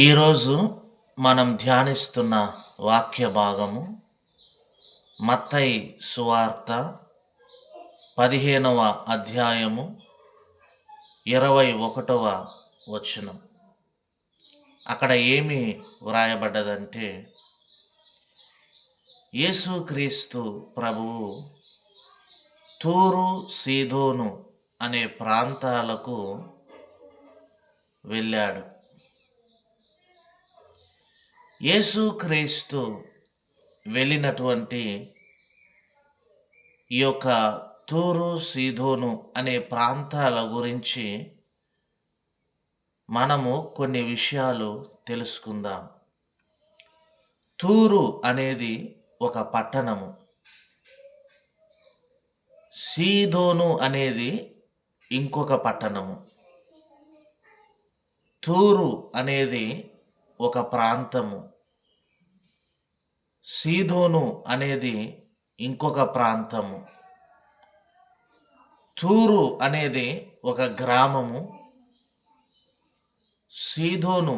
ఈరోజు మనం ధ్యానిస్తున్న వాక్య భాగము మత్తయి సువార్త 15వ అధ్యాయము 21వ వచనం. అక్కడ ఏమి వ్రాయబడ్డదంటే, యేసుక్రీస్తు ప్రభువు తూరు సీదోను అనే ప్రాంతాలకు వెళ్ళాడు. యేసుక్రీస్తు వెళ్ళినటువంటి ఈ యొక్క తూరు సీదోను అనే ప్రాంతాల గురించి మనము కొన్ని విషయాలు తెలుసుకుందాం. తూరు అనేది ఒక పట్టణము, సీదోను అనేది ఇంకొక పట్టణము. తూరు అనేది ఒక ప్రాంతము, సీదోను అనేది ఇంకొక ప్రాంతము. తూరు అనేది ఒక గ్రామము, సీదోను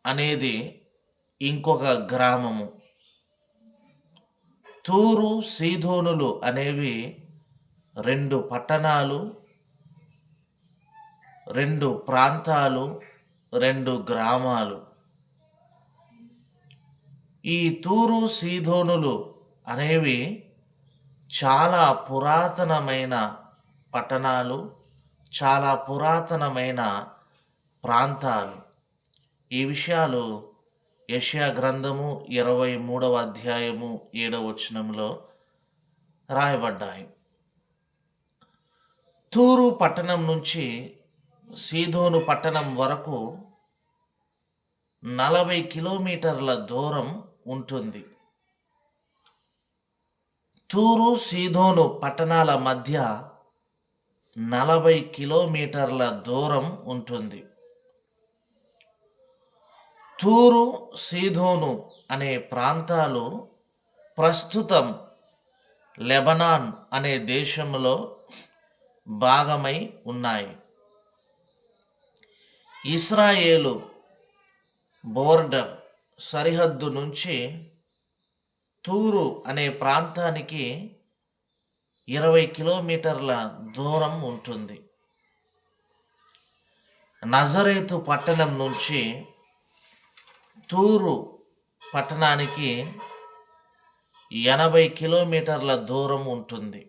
అనేది ఇంకొక గ్రామము. తూరు సీదోనులు అనేవి రెండు పట్టణాలు, రెండు ప్రాంతాలు, రెండు గ్రామాలు. ఈ తూరు సీదోనులు అనేవి చాలా పురాతనమైన పట్టణాలు, చాలా పురాతనమైన ప్రాంతాలు. ఈ విషయాలు యెషయా గ్రంథము 23వ అధ్యాయము 7వ వచనంలో రాయబడ్డాయి. తూరు పట్టణం నుంచి సీదోను పట్టణం వరకు 40 కిలోమీటర్ల దూరం ఉంటుంది. తూరు సీదోను పట్టణాల మధ్య 40 కిలోమీటర్ల దూరం ఉంటుంది. తూరు సీదోను అనే ప్రాంతాలు ప్రస్తుతం లెబనాన్ అనే దేశంలో భాగమై ఉన్నాయి. ఇస్రాయేలు బోర్డర్ సరిహద్దు నుంచి తూరు అనే ప్రాంతానికి 20 కిలోమీటర్ల దూరం ఉంటుంది. నజరేతు పట్టణం నుంచి తూరు పట్టణానికి 80 కిలోమీటర్ల దూరం ఉంటుంది.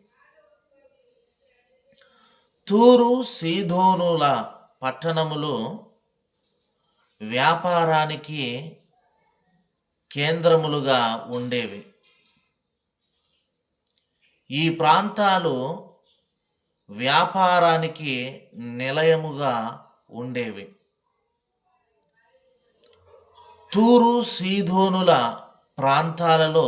తూరు సీదోనుల పట్టణములు వ్యాపారానికి కేంద్రములుగా ఉండేవి. ఈ ప్రాంతాలు వ్యాపారానికి నిలయముగా ఉండేవి. తూరు సీదోనుల ప్రాంతాలలో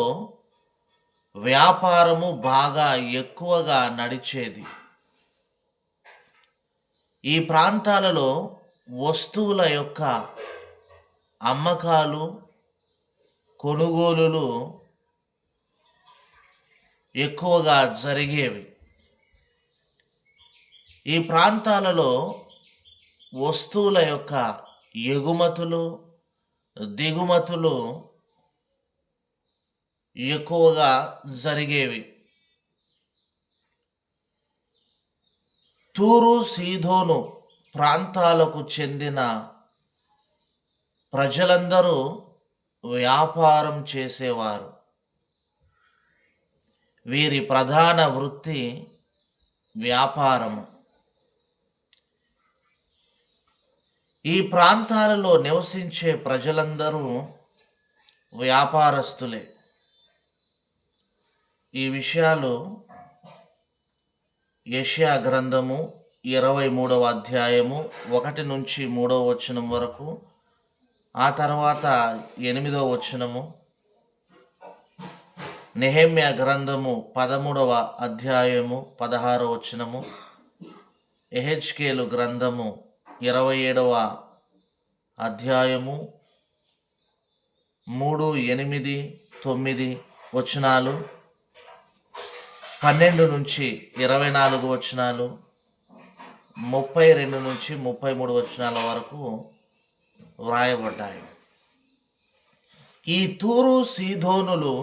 వ్యాపారము బాగా ఎక్కువగా నడిచేది. ఈ ప్రాంతాలలో వస్తువుల యొక్క అమ్మకాలు, కొనుగోలులు ఎక్కువగా జరిగేవి. ఈ ప్రాంతాలలో వస్తువుల యొక్క ఎగుమతులు, దిగుమతులు ఎక్కువగా జరిగేవి. తూరు సీదోను ప్రాంతాలకు చెందిన ప్రజలందరూ వ్యాపారం చేసేవారు. వీరి ప్రధాన వృత్తి వ్యాపారము. ఈ ప్రాంతాలలో నివసించే ప్రజలందరూ వ్యాపారస్తులే. ఈ విషయాలు యెషయా గ్రంథము 23వ అధ్యాయము 1 నుంచి 3వ వచనం వరకు, ఆ తర్వాత 8వ వచనము, నెహెమ్యా గ్రంథము 13వ అధ్యాయము 16వ వచనము, యెహెజ్కేలు గ్రంథము 27వ అధ్యాయము 3, 8, 9 వచనాలు, 12 నుంచి 24 వచనాలు, 32 నుంచి 33 వచనాల వరకు వ్రాయబడ్డాయి. ఈ తూరు సీదోనులు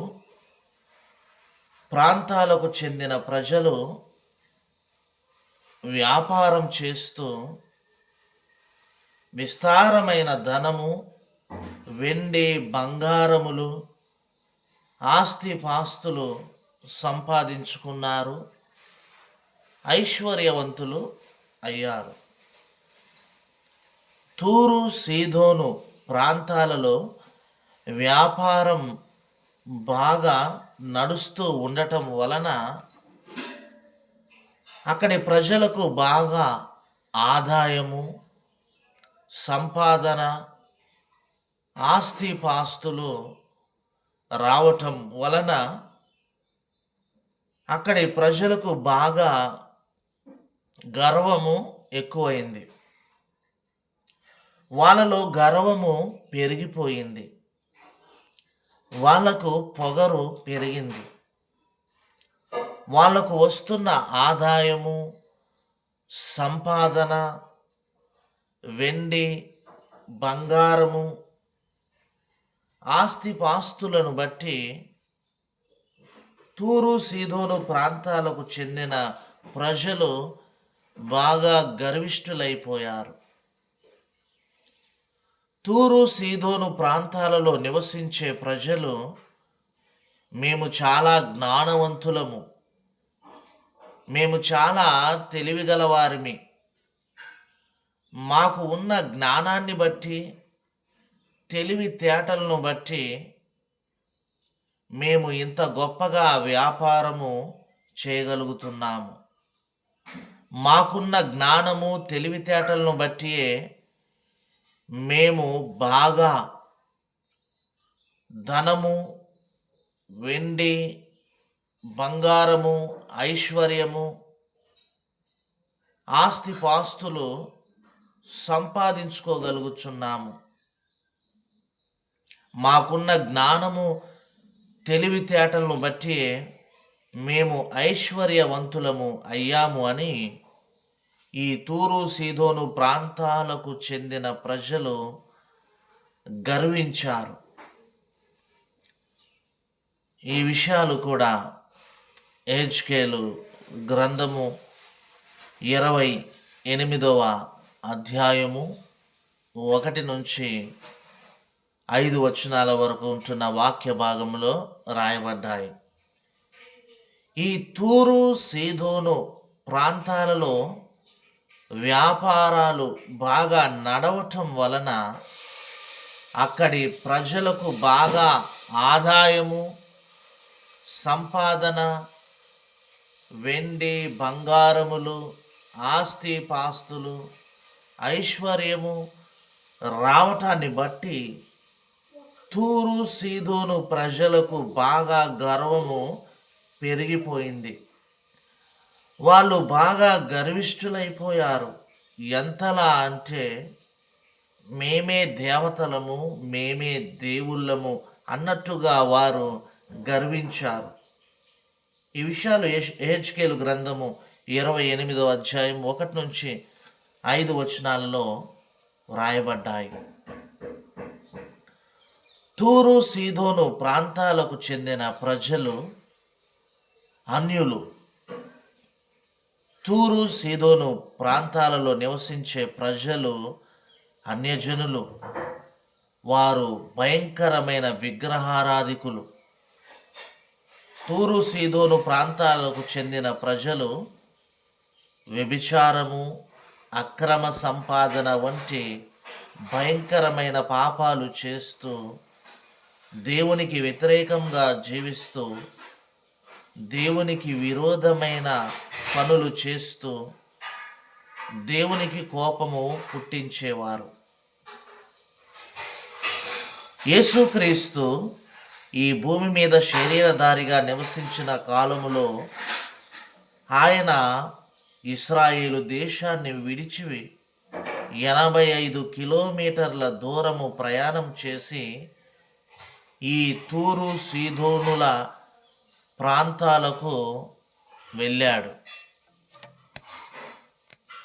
ప్రాంతాలకు చెందిన ప్రజలు వ్యాపారం చేస్తూ విస్తారమైన ధనము, వెండి, బంగారములు, ఆస్తిపాస్తులు సంపాదించుకున్నారు, ఐశ్వర్యవంతులు అయ్యారు. తూరు సీదోను ప్రాంతాలలో వ్యాపారం బాగా నడుస్తూ ఉండటం వలన అక్కడి ప్రజలకు బాగా ఆదాయము, సంపాదన, ఆస్తిపాస్తులు రావటం వలన అక్కడి ప్రజలకు బాగా గర్వము ఎక్కువైంది. వాళ్ళలో గర్వము పెరిగిపోయింది. వాళ్లకు పొగరు పెరిగింది. వాళ్లకు వస్తున్న ఆదాయము, సంపాదన, వెండి, బంగారము, ఆస్తిపాస్తులను బట్టి తూరు సీదోను ప్రాంతాలకు చెందిన ప్రజలు బాగా గర్విష్ఠులైపోయారు. తూరు సీదోను ప్రాంతాలలో నివసించే ప్రజలు, మేము చాలా జ్ఞానవంతులము, మేము చాలా తెలివిగలవారిమి, మాకు ఉన్న జ్ఞానాన్ని బట్టి, తెలివితేటలను బట్టి మేము ఇంత గొప్పగా వ్యాపారము చేయగలుగుతున్నాము. మాకున్న జ్ఞానము, తెలివితేటలను బట్టియే మేము బాగా ధనము, వెండి, బంగారము, ఐశ్వర్యము, ఆస్తిపాస్తులు సంపాదించుకోగలుగుతున్నాము. మాకున్న జ్ఞానము, తెలివితేటలను బట్టి మేము ఐశ్వర్యవంతులము అయ్యాము అని ఈ తూరు సీదోను ప్రాంతాలకు చెందిన ప్రజలు గర్వించారు. ఈ విషయాలు కూడా యెహెజ్కేలు గ్రంథము 28వ అధ్యాయము 1 నుంచి 5 వచనాల వరకు ఉంటున్న వాక్య భాగంలో రాయబడ్డాయి. ఈ తూరు సీదోను ప్రాంతాలలో వ్యాపారాలు బాగా నడవటం వలన అక్కడి ప్రజలకు బాగా ఆదాయము, సంపాదన, వెండి, బంగారములు, ఆస్తిపాస్తులు, ఐశ్వర్యము రావటాన్ని బట్టి తూరు సీదోను ప్రజలకు బాగా గర్వము పెరిగిపోయింది. వాళ్ళు బాగా గర్విష్ఠులైపోయారు. ఎంతలా అంటే మేమే దేవతలము, మేమే దేవుళ్ళము అన్నట్టుగా వారు గర్వించారు. ఈ విషయాలు యెహెజ్కేలు గ్రంథము 28వ అధ్యాయం 1 నుంచి 5 వచనాలలో వ్రాయబడ్డాయి. తూరు సీదోను ప్రాంతాలకు చెందిన ప్రజలు అన్యులు. తూరు సీదోను ప్రాంతాలలో నివసించే ప్రజలు అన్యజనులు. వారు భయంకరమైన విగ్రహారాధికులు. తూరు సీదోను ప్రాంతాలకు చెందిన ప్రజలు వ్యభిచారము, అక్రమ సంపాదన వంటి భయంకరమైన పాపాలు చేస్తూ, దేవునికి వ్యతిరేకంగా జీవిస్తూ, దేవునికి విరోధమైన పనులు చేస్తూ దేవునికి కోపము పుట్టించేవారు. యేసుక్రీస్తు ఈ భూమి మీద శరీరధారిగా నివసించిన కాలములో ఆయన ఇశ్రాయేలు దేశాన్ని విడిచి 85 కిలోమీటర్ల దూరము ప్రయాణం చేసి ఈ తూరు సీదోనుల ప్రాంతాలకు వెళ్ళాడు.